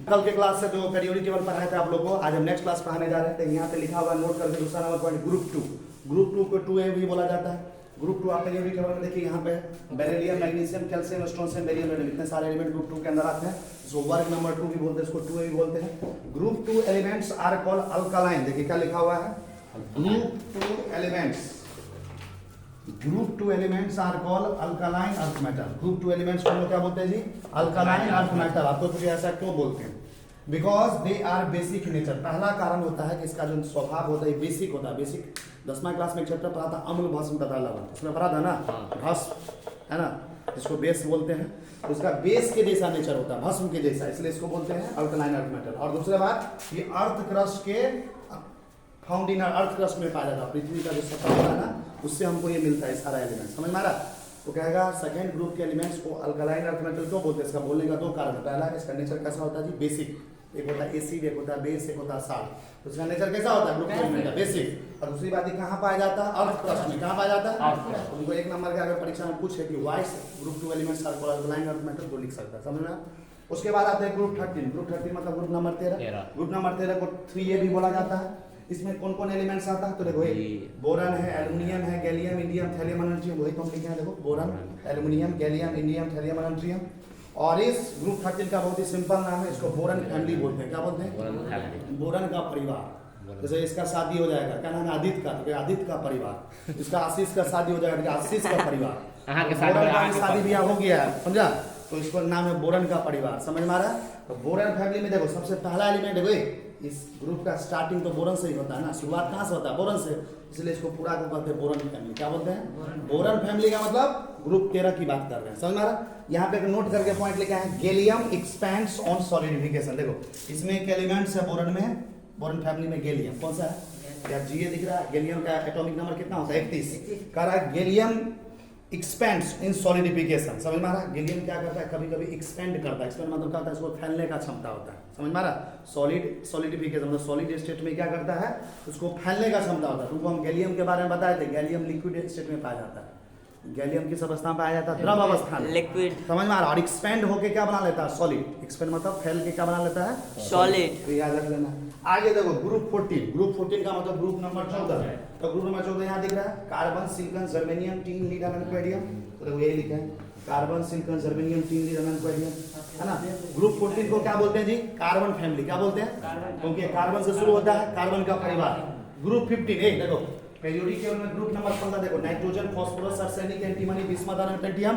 कल के क्लास से जो पेरियोडिक टेबल पढ़ाए थे आप लोगों को, आज हम नेक्स्ट क्लास पढ़ाने जा रहे थे। यहाँ पे लिखा हुआ नोट करके दूसरा number point group two. Group two को 2A भी बोला जाता है। ग्रुप टू आप पेरियोडिक टेबल में देखिए, यहाँ पे beryllium, magnesium, calcium, strontium, barium, radium, इतने सारे एलिमेंट ग्रुप टू के अंदर आते हैं। इसको वर्ग नंबर 2 भी बोलते हैं, इसको 2A भी बोलते हैं। Group two elements are called alkaline. देखिए क्या लिखा हुआ है, group two elements are called alkaline earth metal. Group two elements को हम लोग क्या बोलते हैं जी, अल्कालाइन अर्थ मेटल। आपको पूछे ऐसा क्यों बोलते हैं, because they are basic nature. पहला कारण होता है कि इसका जो स्वभाव होता है बेसिक होता है। बेसिक 10वीं क्लास में एक चैप्टर पढ़ा था, अम्ल भस्म तथा लवण, उसमें पढ़ा था ना, भस्म है ना, जिसको बेस बोलते हैं। तो उसका बेस के जैसा नेचर होता है, भस्म के जैसा, इसलिए इसको बोलते हैं अल्कालाइन अर्थ मेटल। और दूसरी बात, ये अर्थ क्रस्ट के फाउंड इन अर्थ क्रस्ट में पाया जाता है। पृथ्वी का जो सतह होता है ना, उससे हमको ये मिलता है सारा एलिमेंट। समझ में आ रहा? तो कहेगा सेकंड ग्रुप के एलिमेंट्स को अल्कालाइन अर्थ मेटल क्यों बोलते हैं, इसका बोलने का 2 कारण। पहला, इसका नेचर कैसा होता है जी, बेसिक। एक होता है एसिड, एक होता है बेस, एक होता है साल्ट। तो इसका नेचर कैसा होता है, ग्रुप एलिमेंट का बेसिक। और दूसरी बात, ये कहाँ पाया जाता है, अर्थ क्रस्ट में। कहाँ पाया जाता है? उनको 1 नंबर के अगर परीक्षा में पूछे कि why group two elements are called alkaline earth metal, तो लिख सकता है। समझ में? उसके बाद आते हैं ग्रुप 13। ग्रुप 13 मतलब ग्रुप नंबर 13। ग्रुप नंबर 13 को 3A भी बोला जाता है। इसमें कौन कौन एलिमेंट्स आता है, तो देखो बोरन है, एल्युमिनियम है, गैलियम, इंडियम, थैलियम, एनाट्रियम। वही तो हम लिखे हैं, देखो boron, aluminium, gallium, indium, thallium, एनाट्रियम। और इस ग्रुप 13 का बहुत ही सिंपल नाम है, इसको बोरन फैमिली बोलते हैं। क्या बोलते हैं? बोरन का परिवार। जैसे इसका शादी हो जाएगा, क्या नाम है, आदित्य का, तो आदित्य का परिवार। इसका आशीष का शादी हो जाएगा, आशीष का परिवार। बोरन का शादी ब्याह हो गया है, समझा, तो इसको नाम है बोरन का परिवार। समझ में आ रहा है? तो बोरन फैमिली में देखो सबसे पहला एलिमेंट है, इस ग्रुप का स्टार्टिंग तो बोरन से ही होता है ना, शुरुआत कहाँ से होता है, बोरन से। इसलिए इसको पूरा को कहते हैं बोरन फैमिली। क्या बोलते हैं? बोरन फैमिली का मतलब ग्रुप 13 की बात कर रहे हैं। समझ में आ रहा? यहाँ पे एक नोट करके पॉइंट लिखा है, गैलियम एक्सपेंड्स ऑन सॉलिडिफिकेशन। देखो इसमें एक एलिमेंट्स है बोरन में, बोरन फैमिली में गैलियम। कौन सा है, या Ga दिख रहा है? गैलियम का एटॉमिक नंबर कितना होता है, 31। कह रहा है गैलियम एक्सपेंड्स इन सॉलिडिफिकेशन। समझ में आ रहा? गैलियम क्या करता है, कभी कभी एक्सपेंड करता है। एक्सपेंड मतलब क्या होता है, इसको फैलने का क्षमता होता है। समझ में आ रहा? सॉलिडिफिकेशन मतलब सॉलिड स्टेट में क्या करता है, उसको फैलने का क्षमता होता है। तुमको हम गैलियम के बारे में बताए थे, गैलियम लिक्विड स्टेट में पाया जाता है। गैलियम किस अवस्था में पाया जाता है, द्रव अवस्था में, लिक्विड। समझ में आ रहा? और एक्सपेंड होके क्या बना लेता है, सॉलिड। एक्सपेंड मतलब फैल के क्या बना लेता है, सॉलिड। याद रख लेना। आगे देखो ग्रुप 14। ग्रुप 14 का मतलब ग्रुप नंबर 14 है। तो ग्रुप नंबर 14 यहाँ दिख रहा है, carbon, silicon, germanium, tin, lead, aluminium. तो देखो यही लिखा है, carbon, silicon, germanium, tin, lead, aluminium, है ना। ग्रुप 14 को क्या बोलते हैं जी, कार्बन फैमिली। क्या बोलते हैं, क्योंकि कार्बन से शुरू होता है, कार्बन का परिवार। ग्रुप 15 एक देखो पेरियोडिक टेबल में ग्रुप नंबर 15 देखो, nitrogen, phosphorus, arsenic, antimony, bismuth, Pentium.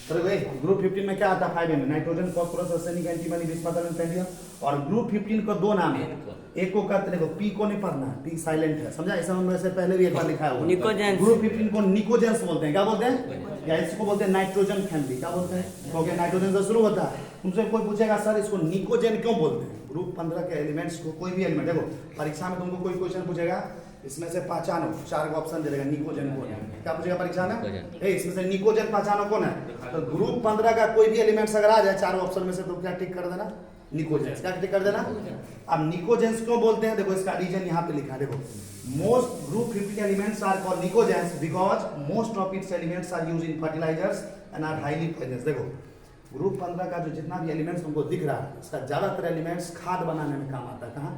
तो ग्रुप 15 में क्या आता है, 5 में nitrogen, phosphorus, arsenic, antimony, bismuth, Pentium. और ग्रुप 15 को 2 नाम है, एक को कहते देखो, पी को नहीं पढ़ना, पी साइलेंट है, समझा। ऐसा हमने से पहले भी एक बार लिखा हुआ है। ग्रुप 15 को निकोजेंस बोलते हैं। क्या बोलते हैं, या इसको बोलते हैं नाइट्रोजन फैमिली। क्या बोलते हैं, क्योंकि नाइट्रोजन से शुरू होता है। तुमसे कोई पूछेगा सर इसको निकोजेन क्यों बोलते हैं। ग्रुप 15 के एलिमेंट्स को, कोई भी एलिमेंट देखो परीक्षा में तुमको कोई क्वेश्चन पूछेगा, इसमें से पहचानो, 4 ऑप्शन दे देगा, निकोजेन कौन है। क्या पूछेगा परीक्षा में, इसमें से निकोजेन पहचानो कौन है। तो ग्रुप 15 का कोई भी एलिमेंट्स अगर आ जाए 4 ऑप्शन में से, तो क्या टिक कर देना, निकोजेंस। क्या टिक कर देना। अब निकोजेंस क्यों बोलते हैं, देखो इसका रीजन यहाँ पे लिखा है। देखो most group 15 elements are called pnicogens because most of its elements are used in fertilisers and are highly poisonous. देखो ग्रुप 15 का जो जितना भी एलिमेंट्स हमको दिख रहा है, इसका ज्यादातर एलिमेंट्स खाद बनाने में काम आता है। कहाँ,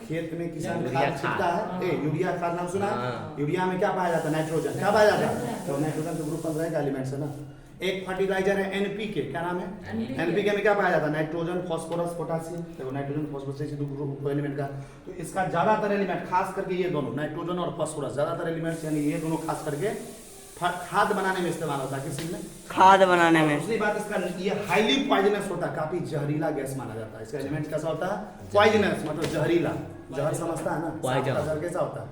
खेत में किसान खाद छिड़कता है। यूरिया खाद नाम सुना है? यूरिया में क्या पाया जाता है, नाइट्रोजन। क्या पाया जाता है, तो नाइट्रोजन तो ग्रुप 15 का एलिमेंट्स है ना। एक फर्टिलाइजर है एनपीके, क्या नाम है, एनपीके में क्या पाया जाता है, नाइट्रोजन, फास्फोरस, पोटासियम। देखो नाइट्रोजन, फास्फोरस ग्रुप एलिमेंट का। तो इसका ज्यादातर एलिमेंट खास करके ये दोनों, नाइट्रोजन और फास्फोरस, ज्यादातर एलिमेंट्स यानी ये दोनों खास करके खाद बनाने में इस्तेमाल होता है। किस चीज में, खाद बनाने में। दूसरी बात, इसका ये हाईली पॉइजनस होता है, काफी जहरीला गैस माना जाता है। इसका एलिमेंट कैसा होता है, पॉइजनस मतलब जहरीला। जहर समझता है ना, जहर कैसा होता है।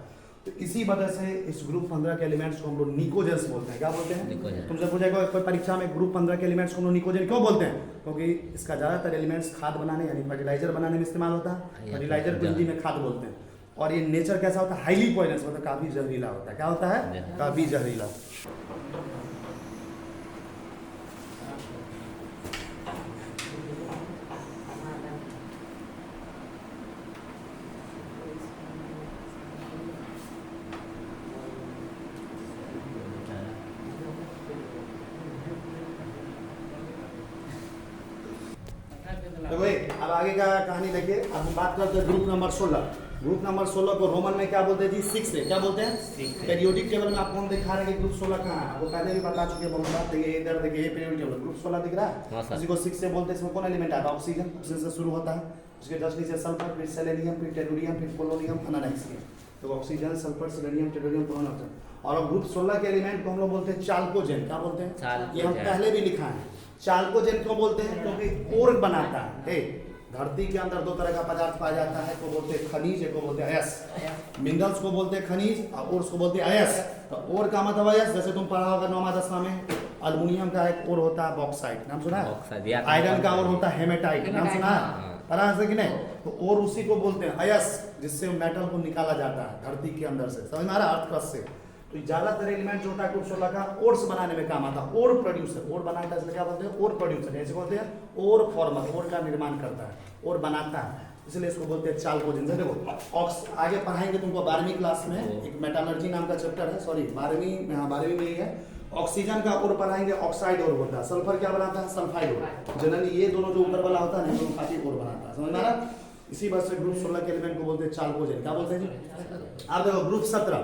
तो इसी वजह से इस ग्रुप 15 के एलिमेंट्स को हम लोग निकोजेंस बोलते हैं। क्या बोलते हैं, तुमसे पूछेगा कोई परीक्षा में ग्रुप 15 के एलिमेंट्स को हम लोग निकोजेन क्यों बोलते हैं, क्योंकि इसका ज्यादातर एलिमेंट्स खाद बनाने यानी फर्टिलाइजर बनाने में इस्तेमाल होता है। फर्टिलाइजर को हिंदी में खाद बोलते हैं। और ये नेचर कैसा होता है, हाईली पॉइजनस मतलब काफी जहरीला होता है। क्या होता है, काफी जहरीला। देखो अब आगे का कहानी देखिए। अब हम बात करते हैं ग्रुप नंबर 16। ग्रुप नंबर 16 को रोमन में क्या बोलते हैं जी? 6 है। क्या बोलते हैं? पीरियोडिक टेबल में आपको हम दिखा रहे हैं कि ग्रुप 16 कहाँ है। आपको पहले भी बता चुके हैं बहुत बार। देखिए इधर देखिए, ये पीरियोडिक टेबल ग्रुप 16 दिख रहा है। इसी को 6 से बोलते हैं। इसमें कौन एलिमेंट आता है? ऑक्सीजन। ऑक्सीजन से शुरू होता है, उसके जस्ट नीचे सल्फर, फिर सेलेनियम, फिर टेलुरियम, फिर पोलोनियम, अनानाइसियम। तो oxygen, sulphur, selenium, tellurium, polonium. और ग्रुप 16 के एलिमेंट को हम लोग बोलते हैं चाल्कोजेन। क्या बोलते हैं? ये हम पहले भी लिखा है। चाल्कोजेन क्यों बोलते हैं? क्योंकि ओर बनाता है। धरती के अंदर दो तरह का पदार्थ पाया जाता है, को बोलते हैं खनिज, एक को बोलते हैं अयस्क। मिनरल्स को बोलते हैं खनिज और ओर्स को बोलते हैं अयस्क। तो ओर का मतलब अयस्क, जैसे तुम पढ़ा होगा 9वां 10वां में। एल्युमिनियम का एक ओर होता है बॉक्साइट, नाम सुना है? आयरन का ओर होता है हेमेटाइट, नाम सुना है? पता है कि नहीं? तो और उसी को बोलते हैं अयस्क, जिससे मेटल को निकाला जाता है धरती के अंदर से। समझ में आ रहा है? अर्थक्रस्ट से। तो ज्यादातर एलिमेंट जो होता है ग्रुप 16 का ओर्स बनाने में काम आता है। ओर प्रोड्यूसर, ओर बनाता है, इसलिए क्या बोलते हैं? ओर प्रोड्यूसर। ऐसे बोलते हैं ओर फॉर्मर, ओर का निर्माण करता है, ओर बनाता है, इसलिए इसको बोलते हैं चाल्कोजेन। देखो आगे पढ़ाएंगे तुमको 12वीं क्लास में एक मेटालर्जी नाम का चैप्टर है, सॉरी 12वीं में ही है। ऑक्सीजन का ओर पढ़ाएंगे, ऑक्साइड ओर होता है। सल्फर क्या बनाता है? सल्फाइड ओर। जनरली ये दोनों जो ऊपर वाला होता है ना, दोनों काफी ओर बनाता है। समझ में आ रहा? इसी बात से ग्रुप 16 के एलिमेंट को बोलते हैं चाल्कोजेन। क्या बोलते हैं जी? आप देखो ग्रुप 17।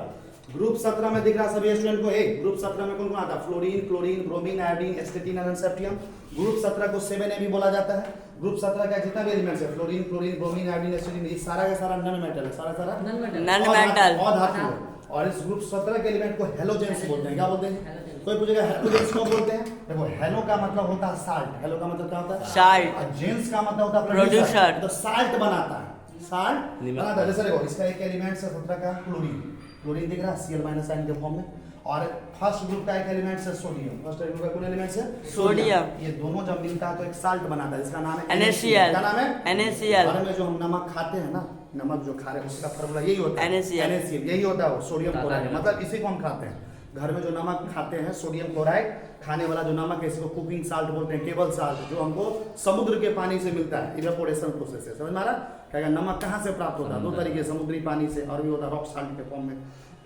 ग्रुप 17 में दिख रहा है सभी स्टूडेंट को। एक ग्रुप 17 में कौन कौन आता है? फ्लोरीन, क्लोरीन, ब्रोमीन, आयोडीन, एस्टेटिन और सेप्टियम। ग्रुप 17 को 7A भी बोला जाता है। ग्रुप 17 का जितना भी एलिमेंट्स है, फ्लोरीन, क्लोरीन, ब्रोमीन, आयोडीन, एस्टेटिन, ये सारा का सारा नॉन मेटल है। सारा नॉन मेटल और धातु है। और इस ग्रुप 17 के एलिमेंट को हेलोजेंस बोलते हैं। क्या बोलते हैं? कोई पूछेगा हेलोजेंस क्यों बोलते हैं? देखो हेलो का मतलब होता है साल्ट। हेलो का मतलब क्या होता है? साल्ट। और जेंस का मतलब होता है प्रोड्यूसर। तो साल्ट बनाता है, साल्ट बनाता है। जैसे देखो इसका एक एलिमेंट है 17 का क्लोरीन। क्लोरीन दिख रहा है Cl- आयन के फॉर्म में। और फर्स्ट ग्रुप का एक एलिमेंट है सोडियम। फर्स्ट ग्रुप का कौन एलिमेंट है? सोडियम। ये दोनों जब मिलता है तो एक साल्ट बनाता है, जिसका नाम है NaCl। क्या नाम है? NaCl। घर में जो हम नमक खाते हैं ना, नमक जो खा रहे हैं उसका फार्मूला यही होता है NaCl। यही होता है सोडियम क्लोराइड, मतलब इसी को हम खाते हैं। घर में जो नमक खाते हैं सोडियम क्लोराइड, खाने वाला जो नमक है इसको कुकिंग साल्ट बोलते हैं, टेबल साल्ट, जो हमको समुद्र के पानी से मिलता है, इवेपोरेशन प्रोसेस से। समझ में आ रहा है? नमक कहाँ से प्राप्त होता है? दो तरीके, समुद्री पानी से और भी होता है रॉक साल्ट के फॉर्म में।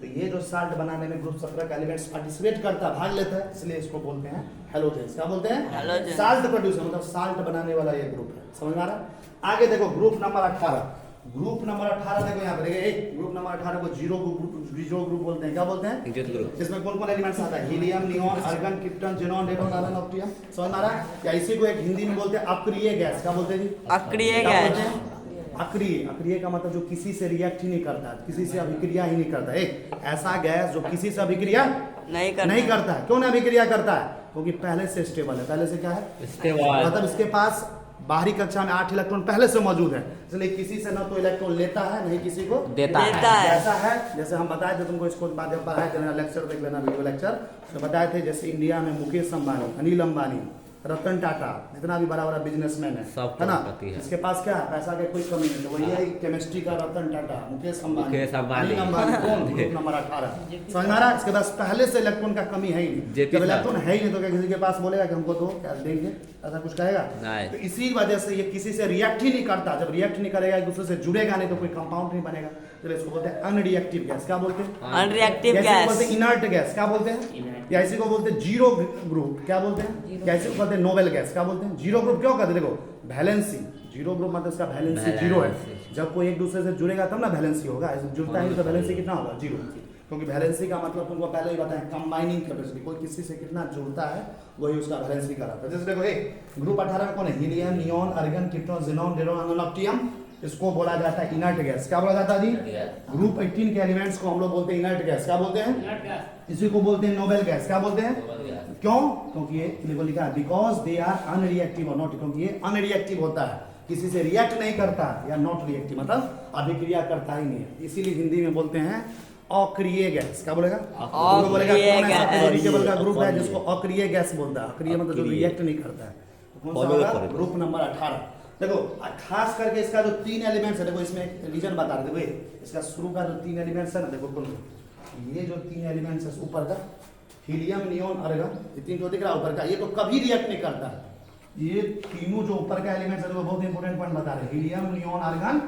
तो ये जो साल्ट बनाने में ग्रुप 17 का एलिमेंट्स पार्टिसिपेट करता है, भाग लेता है, इसलिए इसको बोलते हैं हेलोजेंस। क्या बोलते हैं? साल्ट प्रोड्यूसर, मतलब साल्ट बनाने वाला ये ग्रुप है। समझ में आ रहा है? आगे देखो ग्रुप नंबर 18। ग्रुप नंबर 18 देखो यहाँ पे एक ग्रुप नंबर 18 को जीरो ग्रुप बोलते हैं। क्या बोलते हैं? इसमें कौन कौन एलिमेंट्स आता है? Helium, neon, argon, krypton, xenon, radon, argon, ऑक्टियम। समझ में आ रहा है? या इसी को एक हिंदी में बोलते हैं अक्रिय गैस। क्या बोलते हैं जी? अक्रिय गैस। अक्रिय का मतलब जो किसी से रिएक्ट ही नहीं करता, किसी से अभिक्रिया ही नहीं करता। एक ऐसा गैस जो किसी से अभिक्रिया नहीं करता है। क्यों नहीं अभिक्रिया करता है? क्योंकि पहले से स्टेबल है। पहले से क्या है? स्टेबल। मतलब इसके पास बाहरी कक्षा में 8 इलेक्ट्रॉन पहले से मौजूद है, इसलिए किसी से ना तो इलेक्ट्रॉन लेता है, नहीं किसी को देता है। ऐसा है जैसे हम बताए थे तुमको, इसको बाद में पढ़ाए थे, लेक्चर देख लेना, वीडियो लेक्चर तो बताए थे। जैसे इंडिया में मुकेश अंबानी, अनिल अंबानी, रतन टाटा, जितना भी बड़ा बड़ा बिजनेसमैन है ना, इसके पास क्या है? पैसा की कोई कमी नहीं। तो वही है केमिस्ट्री का रतन टाटा, मुकेश अंबानी, अनिल अंबानी। कौन? Group number 18। समझ आ रहा है? इसके पास पहले से इलेक्ट्रॉन का कमी है ही नहीं। जब इलेक्ट्रॉन है ही नहीं तो क्या किसी के पास बोलेगा कि हमको तो क्या देंगे? ऐसा कुछ कहेगा? तो इसी वजह से ये किसी से रिएक्ट ही नहीं करता। जब रिएक्ट नहीं करेगा, एक दूसरे से जुड़ेगा नहीं, तो कोई कंपाउंड नहीं बनेगा। तो इसको बोलते हैं अनरिएक्टिव गैस। क्या बोलते हैं? Unreactive gas. बोलते हैं इनर्ट गैस। क्या बोलते हैं? या इसी को बोलते हैं जीरो ग्रुप। क्या बोलते हैं? या इसी को बोलते हैं नोबेल गैस। क्या बोलते हैं? जीरो ग्रुप क्यों कहते हैं? देखो वैलेंसी, जीरो ग्रुप मतलब इसका वैलेंसी जीरो है। जब कोई एक दूसरे से जुड़ेगा तब ना वैलेंसी होगा, जुड़ता ही तो वैलेंसी कितना होगा? जीरो। क्योंकि वैलेंसी का मतलब तुमको पहले ही बताया, कंबाइनिंग कैपेसिटी। कोई किसी से कितना जुड़ता है वही उसका वैलेंसी कहलाता है। जैसे देखो एक ग्रुप 18 में कौन है? Helium, neon, argon, krypton, xenon, radon, argon, ऑक्टियम। इसको बोला जाता है इनर्ट गैस। क्या बोला जाता है जी? ग्रुप 18 के एलिमेंट्स को हम लोग बोलते हैं इनर्ट गैस। क्या बोलते हैं? इसी को बोलते हैं नोबेल गैस। क्या बोलते हैं? क्यों? क्योंकि ये लिखा है बिकॉज दे आर अनरिएक्टिव और नॉट, क्योंकि ये अनरिएक्टिव होता है, किसी से रिएक्ट नहीं करता, या नॉट रिएक्टिव मतलब अभिक्रिया करता ही नहीं है। इसीलिए हिंदी में बोलते हैं अक्रिय गैस। क्या बोलेगा? बोलेगा ग्रुप है जिसको अक्रिय गैस बोलता है। अक्रिय मतलब जो रिएक्ट नहीं करता है। तो कौन सा होगा? Group number 18। देखो खास करके इसका जो 3 एलिमेंट्स है, देखो इसमें एक रीजन बता रहे थे, इसका शुरू का जो 3 एलिमेंट्स है ना, देखो ये जो 3 एलिमेंट्स है ऊपर का, हीलियम, नियॉन, आर्गन, ये 3 जो दिख रहा है ऊपर का, ये तो कभी रिएक्ट नहीं करता है। ये तीनों जो ऊपर का एलिमेंट्स है, वो बहुत इंपॉर्टेंट पॉइंट बता रहे हैं। हीलियम, नियॉन, आर्गन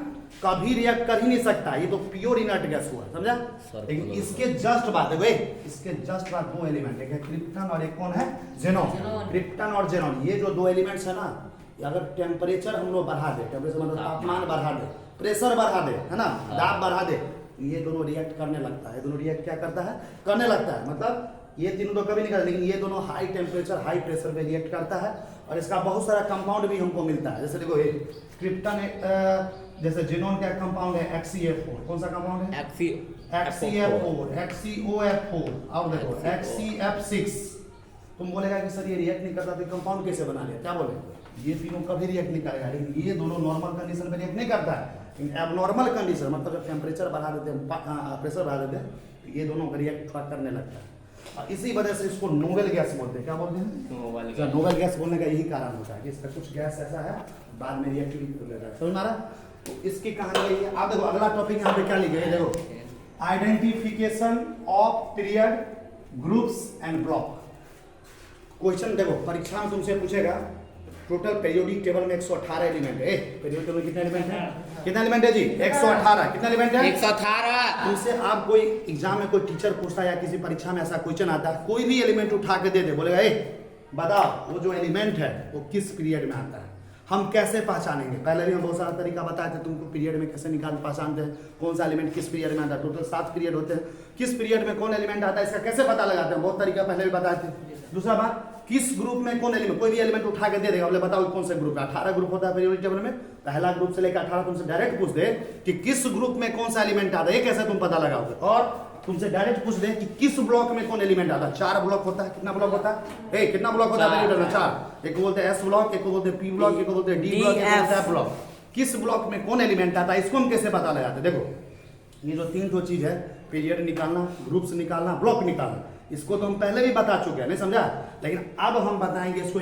कभी रिएक्ट कर ही नहीं सकता, ये तो प्योर इनर्ट गैस हुआ। समझा? लेकिन इसके जस्ट बाद देखो, इसके जस्ट बाद 2 एलिमेंट, एक है क्रिप्टन और एक कौन है? जेनॉन। क्रिप्टन और जेनॉन, ये जो 2 एलिमेंट्स है ना, अगर टेम्परेचर हम लोग बढ़ा दे, टेम्परेचर मतलब तापमान बढ़ा दे, प्रेशर बढ़ा दे, है ना, दाब बढ़ा दे, ये दोनों रिएक्ट करने लगता है। ये दोनों रिएक्ट क्या करता है, करने लगता है, मतलब ये तीनों तो कभी नहीं करते, लेकिन ये दोनों हाई टेम्परेचर हाई प्रेशर पे रिएक्ट करता है। और इसका बहुत सारा कंपाउंड भी हमको मिलता है। जैसे देखो ये क्रिप्टन, जैसे जिनोन का कंपाउंड है HCF4, कौन सा कंपाउंड है, HCF4, HCOF4, और देखो HCF6। तुम बोलेगा कि सर ये रिएक्ट नहीं करता तो कंपाउंड कैसे बना लिया, क्या बोले, ये तीनों कभी रिएक्ट नहीं करेगा, लेकिन ये दोनों नॉर्मल कंडीशन पे रिएक्ट नहीं करता है। एबनॉर्मल कंडीशन मतलब जब टेम्परेचर बढ़ा देते हैं, प्रेशर बढ़ा देते हैं, तो ये दोनों रिएक्ट थोड़ा करने लगता है। और इसी वजह से इसको नोबेल गैस बोलते हैं। क्या बोलते हैं, नोबेल गैस बोलने का यही कारण होता है कि इसका कुछ गैस ऐसा है बाद में रिएक्टिविटी कर लेता है। समझ में आ रहा? तो इसकी कहानी यही है। आप देखो अगला टॉपिक यहाँ पे क्या लिखे है, देखो identification of period, groups and block. Question देखो परीक्षा में तुमसे पूछेगा, टोटल पेरियोडिक टेबल में 118 एलिमेंट है। पेरियोडिक टेबल में कितने एलिमेंट है, कितने एलिमेंट है जी, 118। कितने एलिमेंट है, 118। तुमसे आप कोई एग्जाम में कोई टीचर पूछता है या किसी परीक्षा में ऐसा क्वेश्चन आता है, कोई भी एलिमेंट उठा के दे दे, बोलेगा ए बताओ वो जो एलिमेंट है वो किस पीरियड में आता है, हम कैसे पहचानेंगे। पहले भी हम बहुत सारा तरीका बताए थे तुमको, पीरियड में कैसे निकाल पहचानते हैं, कौन सा एलिमेंट किस पीरियड में आता है। टोटल 7 पीरियड होते हैं, किस पीरियड में कौन एलिमेंट आता है इसका कैसे पता लगाते हैं, बहुत तरीका पहले भी बताए थे। दूसरा बात, किस ग्रुप में कौन एलिमेंट, कोई भी एलिमेंट उठा के दे देगा, बोले बताओ कौन से ग्रुप है। 18 ग्रुप होता है पीरियोडिक टेबल में, पहला ग्रुप से लेकर 18 तुमसे डायरेक्ट पूछ दे कि किस ग्रुप में कौन सा एलिमेंट आता है, ये कैसे तुम पता लगाओगे। और तुमसे डायरेक्ट पूछ दे कि किस ब्लॉक में कौन एलिमेंट आता है। 4 ब्लॉक होता है, कितना ब्लॉक होता है, कितना ब्लॉक होता है पीरियोडिक में, 4। एक को बोलते हैं S ब्लॉक, एक को बोलते हैं P ब्लॉक, एक को बोलते हैं D ब्लॉक, एक को बोलते हैं F ब्लॉक। किस ब्लॉक में कौन एलिमेंट आता है इसको हम कैसे पता लगाते हैं। देखो ये जो 3 चीज है, पीरियड निकालना, ग्रुप्स निकालना, ब्लॉक निकालना, इसको तो हम पहले भी बता चुके हैं, नहीं समझा, लेकिन अब हम बताएंगे इसको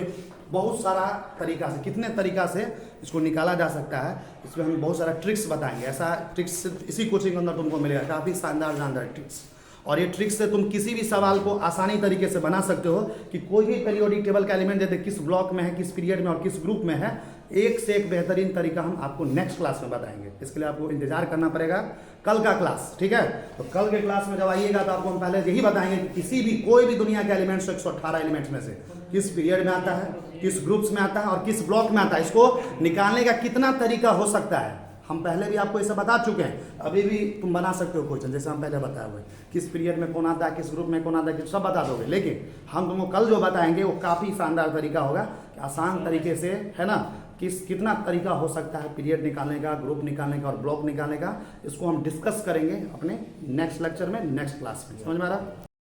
बहुत सारा तरीका से, कितने तरीका से इसको निकाला जा सकता है। इसमें हम बहुत सारा ट्रिक्स बताएंगे। ऐसा ट्रिक्स इसी कोचिंग के अंदर तुमको मिलेगा, काफ़ी शानदार ट्रिक्स। और ये ट्रिक्स से तुम किसी भी सवाल को आसानी तरीके से बना सकते हो कि कोई भी पीरियोडिक टेबल का एलिमेंट देते किस ब्लॉक में है, किस पीरियड में और किस ग्रुप में है, एक से एक बेहतरीन तरीका हम आपको नेक्स्ट क्लास में बताएंगे। इसके लिए आपको इंतजार करना पड़ेगा कल का क्लास, ठीक है। तो कल के क्लास में जब आइएगा तो आपको हम पहले यही बताएंगे कि किसी भी कोई भी दुनिया के एलिमेंट्स 118 एलिमेंट्स में से किस पीरियड में आता है, किस ग्रुप्स में आता है और किस ब्लॉक में आता है, इसको निकालने का कितना तरीका हो सकता है। हम पहले भी आपको ऐसा बता चुके हैं, अभी भी तुम बना सकते हो क्वेश्चन जैसे हम पहले बताए हुए, किस पीरियड में कौन आता है, किस ग्रुप में कौन आता है, सब बता दोगे। लेकिन हम तुमको कल जो बताएंगे वो काफ़ी शानदार तरीका होगा कि आसान तरीके से, है ना, कितना तरीका हो सकता है पीरियड निकालने का, ग्रुप निकालने का और ब्लॉक निकालने का, इसको हम डिस्कस करेंगे अपने नेक्स्ट लेक्चर में, नेक्स्ट क्लास में। समझ में आ रहा?